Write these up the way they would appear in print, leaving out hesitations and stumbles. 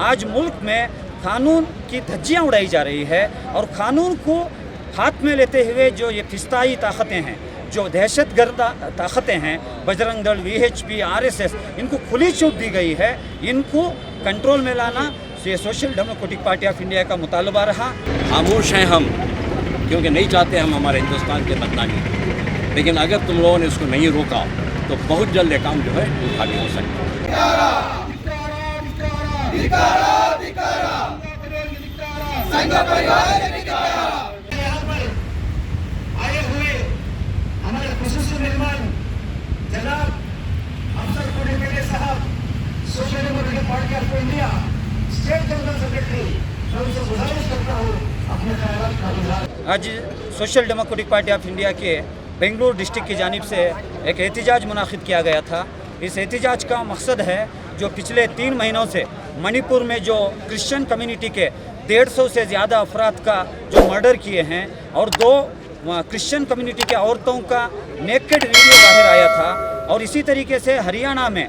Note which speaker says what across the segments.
Speaker 1: आज मुल्क में कानून की धज्जियाँ उड़ाई जा रही है और कानून को हाथ में लेते हुए जो ये फिस्ताई ताकतें हैं, जो दहशतगर्द ताकतें हैं, बजरंग दल, VHP, RSS, इनको खुली छूट दी गई है। इनको कंट्रोल में लाना ये social democratic party of India का मुतालबा रहा।
Speaker 2: खामोश हैं हम क्योंकि नहीं चाहते हम हमारे हिंदुस्तान के बदनामी, लेकिन अगर तुम लोगों ने इसको नहीं रोका तो बहुत जल्द ये काम जो है वो खाली हो सकता है।
Speaker 3: आए हुए हमारे खुसूसी मेहमान जनाब अफसर कोडिपेटे साहब, social democratic party of India state general secretary, मैं उनसे गुजारिश करता हूँ अपने ख्यालात का इजहार।
Speaker 1: आज social democratic party of India के बेंगलुरु डिस्ट्रिक्ट की जानिब से एक एहतजाज मुनाकिद किया गया था। इस एहतजाज का मकसद है जो पिछले 3 महीनों से मणिपुर में जो क्रिश्चियन कम्युनिटी के 150 से ज़्यादा अफराद का जो मर्डर किए हैं और 2 क्रिश्चियन कम्युनिटी के औरतों का नेकेड वीडियो बाहर आया था। और इसी तरीके से हरियाणा में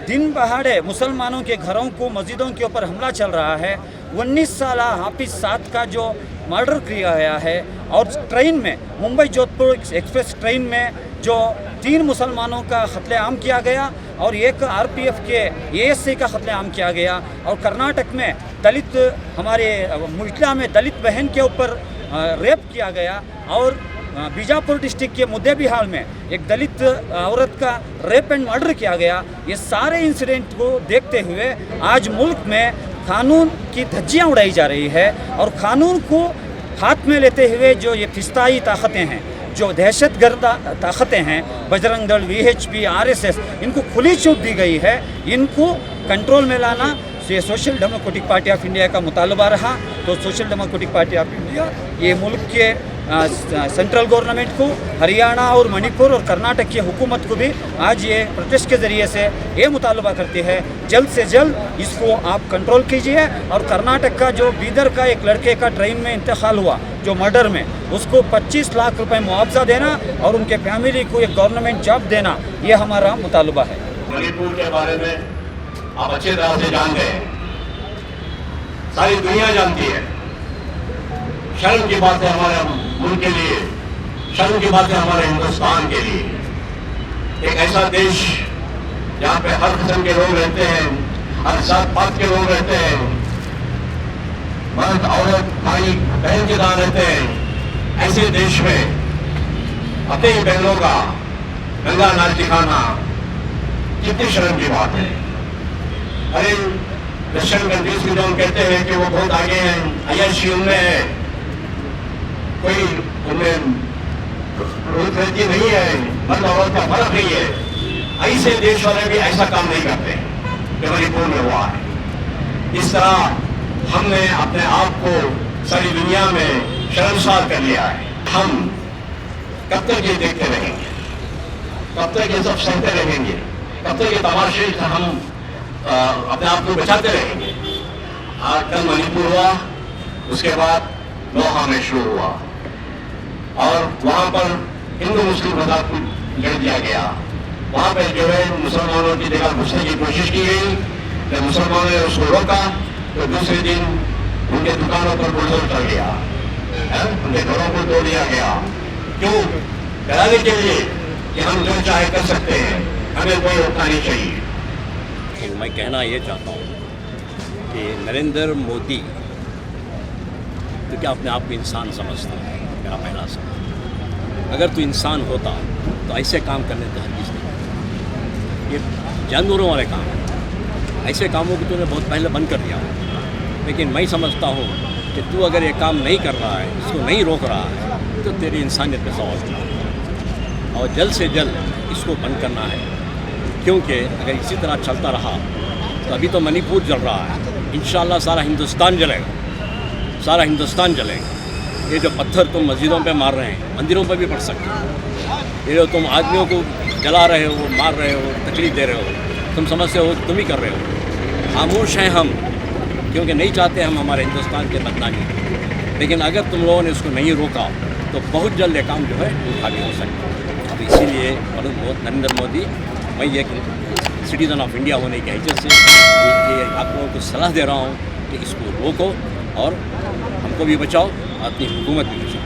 Speaker 1: दिन दहाड़े मुसलमानों के घरों को, मस्जिदों के ऊपर हमला चल रहा है। 19 साल हाफिज साद का जो मर्डर किया गया है और ट्रेन में, मुंबई जोधपुर एक्सप्रेस ट्रेन में जो 3 मुसलमानों का कत्लेआम किया गया और एक RPF के ASI का कत्लेआम किया गया। और कर्नाटक में दलित, हमारे मुइटला में दलित बहन के ऊपर रेप किया गया। और बीजापुर डिस्ट्रिक्ट के मुद्देबिहार में एक दलित औरत का रेप एंड मर्डर किया गया। ये सारे इंसिडेंट को देखते हुए आज मुल्क में कानून की धज्जियाँ उड़ाई जा रही है और कानून को हाथ में लेते हुए जो ये फिस्ताई ताकतें हैं, जो दहशतगर्द ताकतें हैं, बजरंग दल, VHP, RSS, इनको खुली छूट दी गई है। इनको कंट्रोल में लाना ये social democratic party of India का मुतालबा रहा। तो social democratic party of India ये मुल्क के सेंट्रल गवर्नमेंट को, हरियाणा और मणिपुर और कर्नाटक की हुकूमत को भी आज ये प्रोटेस्ट के ज़रिए से ये मुतालबा करती है जल्द से जल्द इसको आप कंट्रोल कीजिए। और कर्नाटक का जो बीदर का एक लड़के का ट्रेन में इंतकाल हुआ जो मर्डर में, उसको 25 लाख रुपए मुआवजा देना और उनके फैमिली को एक गवर्नमेंट जॉब देना, ये हमारा मुतालबा है।
Speaker 4: मणिपुर के बारे में आप अच्छे तरह से जान गए, सारी दुनिया जानती है। शर्म की बात है हमारे मुल्क के लिए, शर्म की बात है हमारे हिंदुस्तान के लिए। एक ऐसा देश जहाँ पे हर किस्म के लोग रहते हैं, हर जात पात के लोग रहते हैं, मर्द औरत भाई बहन के दान रहते हैं। ऐसे देश में अपने ही बहनों का गंगा नाच दिखाना कितनी शर्म की बात है। अरे क्रिश्चियन कंट्रीज में जो हम कहते हैं कि वो बहुत आगे हैं, अय्याशी उनमें है, कोई उनमें रहती नहीं है, मर्द औरत का फर्क नहीं है। ऐसे देश वाले भी ऐसा काम नहीं करते जो मणिपुर में हुआ है। इस तरह हमने अपने आप को सारी दुनिया में शर्मसार कर लिया है। हम कब तक ये देखते रहेंगे, कब तक ये सब सहते रहेंगे, कब तक ये तमाशे हम अपने आप को बचाते रहेंगे। आज कल मणिपुर हुआ, उसके बाद लोहा में शुरू हुआ और वहाँ पर हिंदू मुस्लिम मजाक को जड़ दिया गया। वहाँ पर जो है मुसलमानों की जगह घुसने की कोशिश की गई। जब मुसलमानों ने उसको रोका तो दूसरे दिन उनके दुकानों पर बुलडोजर चल गया, उनके घरों को तोड़ दिया गया। क्यों? कराने के लिए कि हम जो चाहे कर सकते हैं, हमें कोई रोकना नहीं चाहिए।
Speaker 2: मैं कहना ये चाहता हूँ कि नरेंद्र मोदी तो क्या अपने आप को इंसान समझता है? मेरा पहला सवाल, अगर तू इंसान होता तो ऐसे काम करने तो हरगिज़ नहीं। ये जानवरों वाले काम हैं, ऐसे कामों को तूने बहुत पहले बंद कर दिया। लेकिन मैं समझता हूँ कि तू अगर ये काम नहीं कर रहा है, इसको नहीं रोक रहा है, तो तेरी इंसानियत पे सवाल उठा और जल्द से जल्द इसको बंद करना है। क्योंकि अगर इसी तरह चलता रहा तो अभी तो मणिपुर जल रहा है, इंशाल्लाह सारा हिंदुस्तान जलेगा, सारा हिंदुस्तान जलेगा। ये जो पत्थर तुम मस्जिदों पे मार रहे हैं, मंदिरों पे भी पड़ सकते हो। ये जो तुम आदमियों को जला रहे हो, मार रहे हो, तकलीफ दे रहे हो, तुम समझते हो तुम ही कर रहे हो। खामोश हैं हम क्योंकि नहीं चाहते हम हमारे हिंदुस्तान के बदनामी, लेकिन अगर तुम लोगों ने इसको नहीं रोका तो बहुत जल्द ये काम जो है वो खाली हो सकता है। अब इसीलिए नरेंद्र मोदी, मैं ये सिटीज़न ऑफ इंडिया होने की हैसियत से ये आप लोगों को सलाह दे रहा हूँ कि इसको रोको और हमको भी बचाओ, अपनी हुकूमत भी बचाओ।